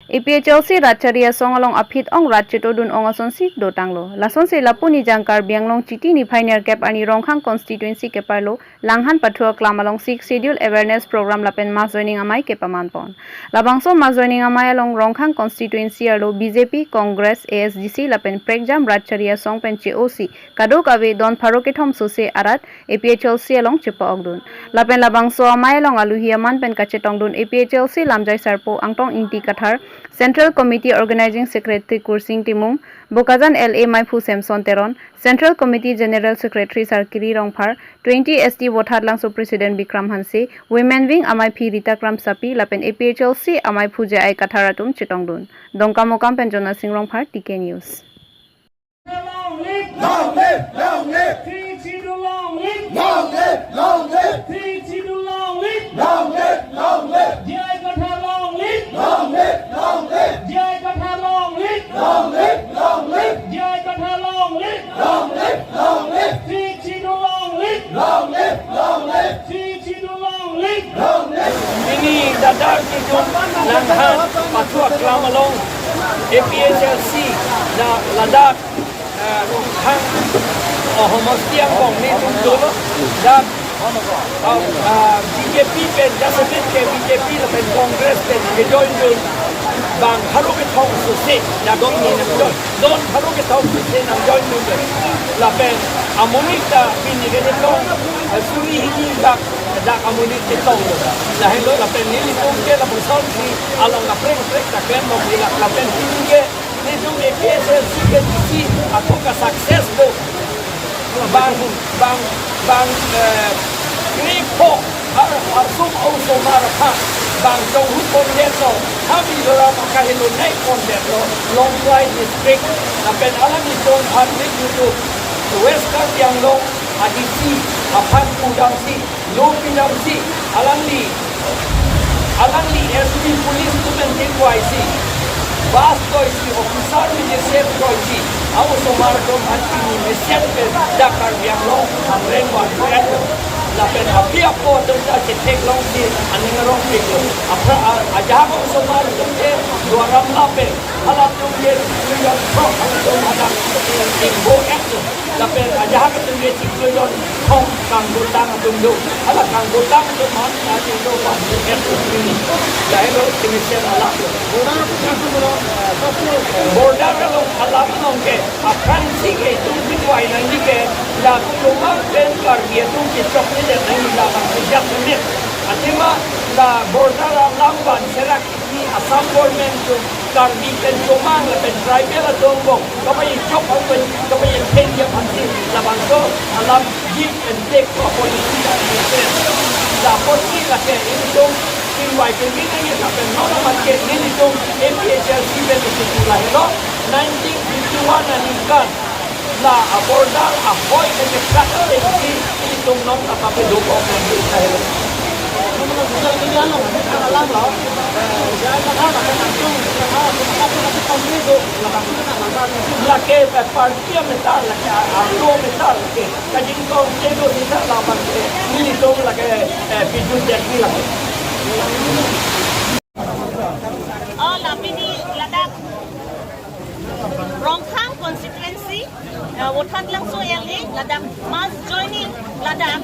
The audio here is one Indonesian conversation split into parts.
APHLC Ratcharia Songalong Apit Ong Ratchito Dun Ongasonsi Dotanglo. Lasonsi Lapuni Jangkar Bianglong Chiti ni Pioneer Cap Ani Rongkhang Constituency Keparlo Langhan Patua Klamalong 6 Schedule Awareness Program Lapen Mas Joining Amai Kepamanpon. Labangso Mas Joining Amai along Rongkhang Constituency Alo BJP Congress ASDC Lapen Pregjam Ratcharia Song Pen COC Kadok Ave Don Parokethom Sose Arat APHLC along Chepa Ogdun. Lapen Labangso Amai along Aluhiaman Pen Kachetong Dun APHLC Lamjai Sarpo Angtong Inti Kathar Central Committee Organizing Secretary Kursing Timung, Bokazan LA Maipu Samson Teron, Central Committee General Secretary Sarkiri Rongphar, 20 ST Wothatlang So President Bikram Hanse, Women Wing Amai P Rita Kram Sapi, Lapen APHLC Amai Puja Ai Katharatum Chitongdun. Dongkamokam Penjona Singh Rongphar, TK News. Long live, long live, long live. Long live, long live, long live. Long live, long live, long live. Jai Katha long live, long live, long live. Jai Katha long live, long live, long live. Jai Katha long live, long live, long live. Long live, long live, long live. Long live, long live. Ini dadar kita langhan patua klamalong APHLC na ladak hang homostiang kong ni tungtolo dak BJP pen dasabit ke BJP la pen Congress pen ke join bang haru ke thong susi na dong ni na don haru ke thong susi na join la pen amonita pin ni ke tong suri hini dak amonit ke tong la hello la pen ni tong ke la person si along la prek ta klem mo la pen ke ni tu ke PSLC ke si aku ka successful bang kripo arsum auso maraka bang jong hu kondeso kami dora makahilo nai kondeso long drive district napen alam itu hari itu western yang long adisi apan udangsi lo pinamsi alangli SB police tu penting YC Bas toisi officer ni jesep toisi, aku somarkom hati ni mesep ke Dakar yang long, amren wan kuat. Lapen api apa tentang cetek long si ane ngerong peklo. Apa aja aku somar ke dua ram lapen, halap tu dia yang pro, aku ada info itu. Lapen aja aku tu dia cikgu kong kang gudang tundu, halap kang gudang tu mana ada tu pasti itu ini. Lalu kemudian halap. Border kalau alam nongke akan sih itu bidwai nanti ke lagu cuma dan KARBI itu kita punya nanti dalam sejak menit. Atima la border alam ban serak ini asam government tu KARBI dan cuma lepas tribal atau bong. Kau yang cop apa kau yang ten dia pasti la bangso alam give and take policy dan business. La policy la ke itu Why can we think it happened? Not a market, many don't APHLC benefit like no 1951 and in gun. La aborda, a boy and a cutter, and see, it don't know about the look of the child. La que partía metal, la que habló metal, que cayó con lleno de la parte, militó la que pidió de aquí la lapini ladak Rongkhang constituency Wothatlang So LA ladak mas joining ladak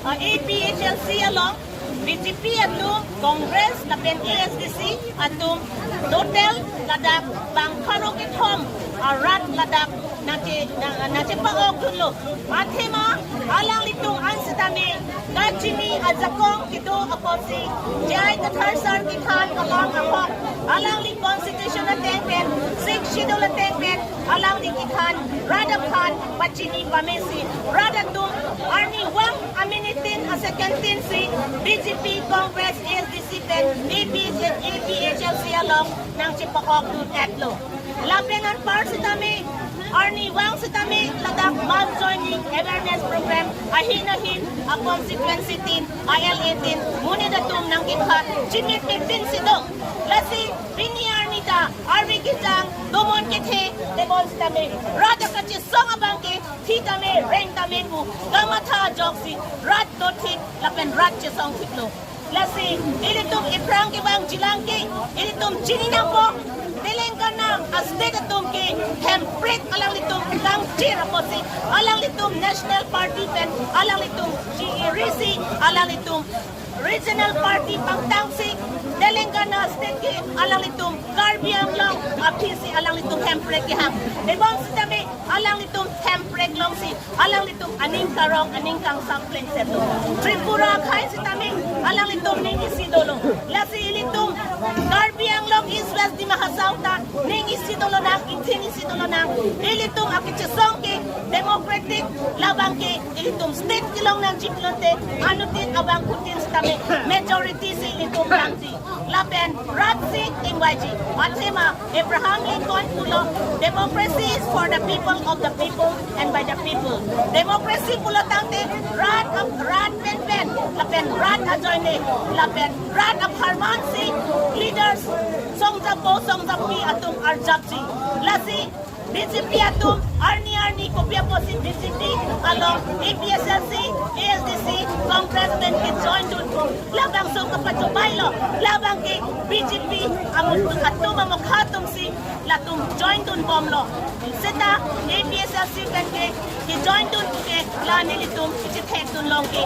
APHLC along BJP atum Congress lapen ASDC atum Dotel ladak bang Parokethom arat ladak nace paok dulu athema alang litung ansitame kajimi azakong kito aposi jai katharsar kithan alang apok alang li constitution atengpen sik schedule atengpen alang li kithan radap khan pachini pamesi radatum army wang aminitin asekantin si BJP Congress ASDC pen APHLC along nang chipakok du tatlo lapengan par sitame Arni Wang Sitami ladak mag joining awareness program ahinahin a constituency team IL18 muni datum nang kitha chimit pitin sidong lasi bini arnita arwi kitang domon kithe demonstrame rada kachi song abangke thitame reng tamen mu gamatha joksi rat dothik lapen rat che song kitlo lasi ilitum iprang ke bang jilangki ilitum chininang po Telangana astet atum ke template alang litum kang chira po si alang litum National Party pen alang litum GRC alang litum Regional Party pangtangsi Telangana state ke alang litum KARBI ang long apisi alang litum template ke hang ibang sitami alang litum template long si alang litum aning karong aning kang sampling seto Tripura khai sitami alang litum ning isidolo lasi ilitum KARBI ang long East West di Mahasauta ning isidolo nang iting isidolo nang ilitum akitsong ke democratic labang ke ilitum state kilong ng jiplonte anutin abang kutin sitami majority si ilitum langti lapen ratsi ingwaji atema Abraham Lincoln pulo democracy is for the people of the people and by the people democracy pulo tangte rat pen lapen rat ajoine lapen rat of harmansi leaders song zapi atum arjapsi lasi BJP atum arni kopya posi BJP along APSLC ASDC Congress men ke join dun labang so kapatubay lo labang ke BJP amul atum amokhatum si latum join dun bomlo seta APSLC kan ke join dun ke la nilitum chithek dun long ke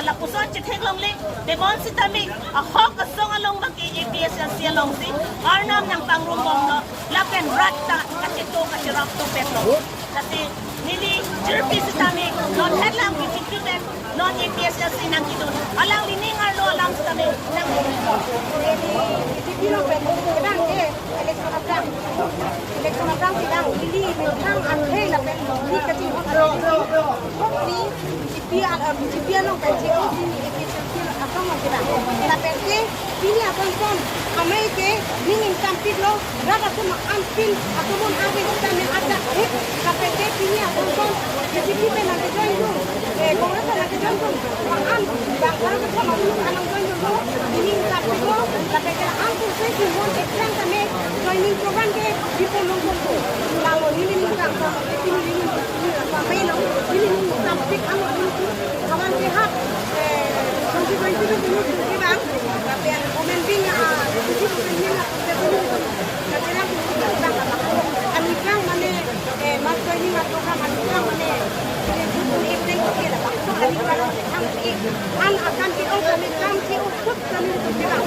la puson chithek long le demon sitami a hok asong along bang ke APSLC along si arnam nang pangrum bomlo lapen ratta kachito kachirap to petro kasi nili jerpi sitami non headlang BJP ben non APSLC nang kidun alang lining arlo alang sitami nang BJP no ben bang ke election abang sidang lili mentang anghe la ben ni kati hok ni BJP no ben si ni APSLC asong mo sidang la ben ke pini abang kon amai ke ningin kampit lo rada tu mak ampil aku pun ambil kita men ada KPT pini abang kon BJP ben nak join tu kongres nak join tu makan bang kalau kita mau anak join tu ningin kampit lo KPT angku se si mon ekran kami joining program ke people long tu lalu ini kita ini sampai lo ini kampit anu tu kawan ke hak konstitusi tu bang tapi yang komen binya itu pentingnya kadang anikang mane masuk ini masuk anikang mane ini ibn kira so anikang an akan kita kami kami usut kami kita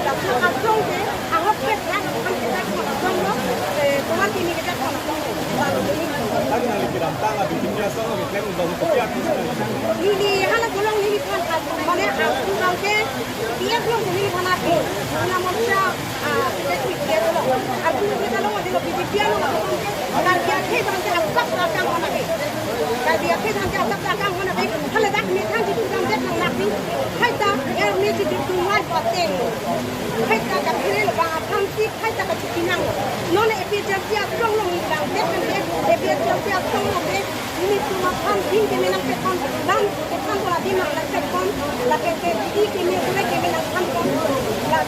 tapi asong ke ahok ke kan kita asong lo kuat ini kita asong Tanya lagi rantang abis ini asal lagi klaim udah kopi aku. Ini hal golong ini kan mana aku ke dia belum ini kan aku nama saya teknik dia dulu aku kita lo ada BJP lo kalau dia ke sampai asap akan mana ke kalau dia ke sampai asap akan mana ke kalau dah ni kan itu kan dia nak nanti kita yang ni di tuan hotel kita dah kira lo bang akan si kita dah kinang non efisien dia strong lo ni bang dia kan dia dia strong lo dia ini cuma kan tinggi menang pekan dan pekan bola di mana pekan la pekan di kini boleh kini menang pekan la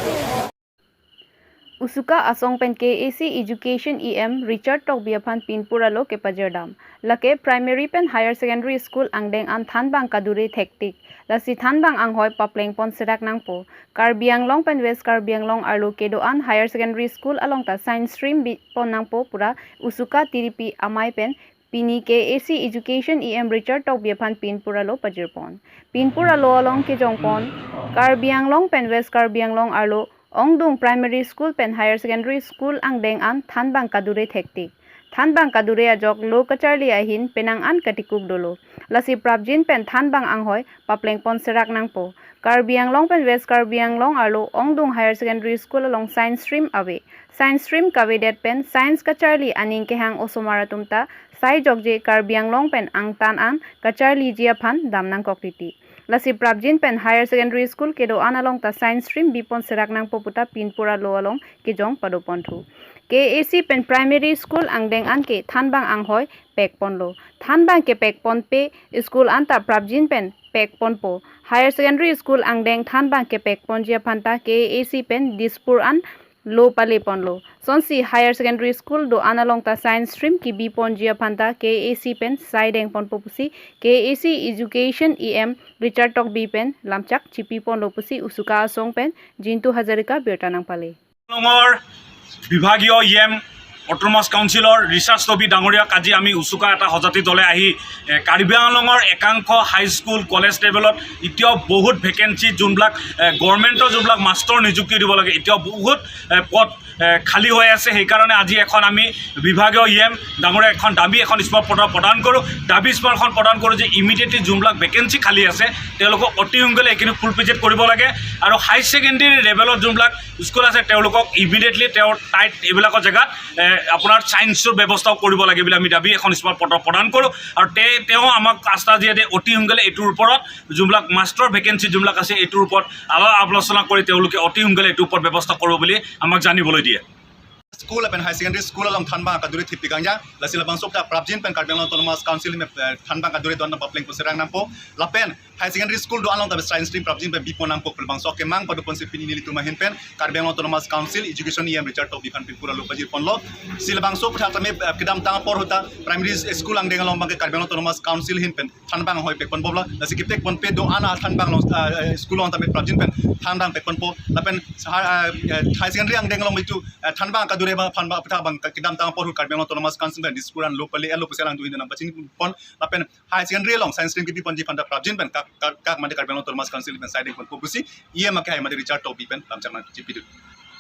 Usuka asong pen KAC Education EM Richard Tokbiapan Pinpura lo ke Pajerdam lake primary pen higher secondary school angdeng an thanbang kadure thektik lasi thanbang anghoi papleng pon sedak nangpo Karbiang long pen West Karbiang long arlo kedo an higher secondary school along ta science stream pon nangpo pura usuka tiripi amai pen Pini KAC Education EM Richard Tokbiapan Pinpura lo Pajerpon Pinpura lo along ke jongpon Karbiang long pen West Karbiang long arlo Ongdung Primary School pen Higher Secondary School angdeng an thanbang kadure thektik thanbang kadure ajok lo kacharli ahin penang an katikuk dolo lasi prabjin pen thanbang anghoi papleng pon serak nangpo Karbiang long pen West Karbiang long arlo Ongdung Higher Secondary School along science stream away science stream kawedet pen science kacharli aning ke hang osomara tumta sai jokje Karbiang long pen ang tan an kacharli jia phan damnang koktiti lasi prabjin pen higher secondary school kedo an along ta science stream bipon serak nang poputa Pinpura lo along ke jong padoponthu KAC pen primary school angdeng an ke thanbang anghoi pekpon lo thanbang ke pekpon pe school an ta prabjin pen pekpon po higher secondary school angdeng thanbang ke pekpon jia phanta KAC pen dispur an लो पाले ponlo sonsi higher secondary school do analong ta science stream ki bi ponjia phanta KAC pen sideng pon popusi KAC education em Richard tok bi pen lamchak chipi ponlo pusi usuka song pen jintu hazarika bertanang pale নঙৰ বিভাগীয় EM autonomous কাউন্সিলৰ ৰিচাৰ্চ টবি ডাঙৰীয়া কাজি আমি উচুকা এটা সজাতি দলে আহি কাৰ্বি আংলঙৰ একাংশ হাইস্কুল কলেজ লেভেলত এতিয়াও বহুত ভেকেঞ্চি যোনবিলাক গভৰ্ণমেণ্টৰ যোনবিলাক মাষ্টৰ নিযুক্তি দিব লাগে এতিয়াও বহুত পদ খালী হৈ আছে সেইকাৰণে আজি এখন আমি বিভাগীয় ইএম ডাঙৰীয়া এখন দাবী এখন স্মাৰকপত্ৰ প্ৰদান কৰোঁ দাবী স্মাৰকখন প্ৰদান কৰোঁ যে ইমিডিয়েটলি যোনবিলাক ভেকেঞ্চি খালী আছে তেওঁলোকক অতি সোনকালে এইখিনি ফুল প্ৰেজেণ্ট কৰিব লাগে আৰু হাই ছেকেণ্ডেৰী লেভেলত যোনবিলাক স্কুল আছে তেওঁলোকক ইমিডিয়েটলি তেওঁৰ টাইট এইবিলাকৰ জেগাত আপোনাৰ ছায়েন্সৰ ব্যৱস্থাও কৰিব লাগে বুলি আমি দাবী এখন স্মাৰকপত্ৰ প্ৰদান কৰোঁ আৰু তেওঁ আমাক আস্থা দিয়ে যে অতি সোনকালে এইটোৰ ওপৰত যোনবিলাক মাষ্টৰ ভেকেঞ্চি যোনবিলাক আছে এইটোৰ ওপৰত আলোচনা কৰি তেওঁলোকে অতি সোনকালে এইটোৰ ওপৰত ব্যৱস্থা কৰিব বুলি আমাক জানিবলৈ দিয়ে School pen high secondary school along Thanbang kaduri thipi gangja la silabang sokta prabjin pen Karbi Anglong Autonomous Council me Thanbang kaduri don papling pusirang nampo la pen high secondary school do along the science stream prabjin pe bipo nampo kulbang sok kemang padu pon sipini nili tumahin pen Karbi Anglong Autonomous Council education em Richard Top Bipan pin pura lopajir ponlo silabang sok thata me kidam tang por hota primary school ang dengalong bang Karbi Anglong Autonomous Council hin pen Thanbang hoi pe pon bobla la sikiptek pon pe do ana Thanbang school on ta me prabjin pen Thanbang pe pon po la pen high secondary ang dengalong itu Thanbang kaduri Panba pata bang kidam tang por Karbi Anglong Autonomous Council ben diskuran locally elo puselang duin na bachin pon lapen high secondary long science stream ki pon ji panda prabjin ben kak mande Karbi Anglong Autonomous Council ben side pon pusi ie makai made Richard Top ben lamchang na jipidu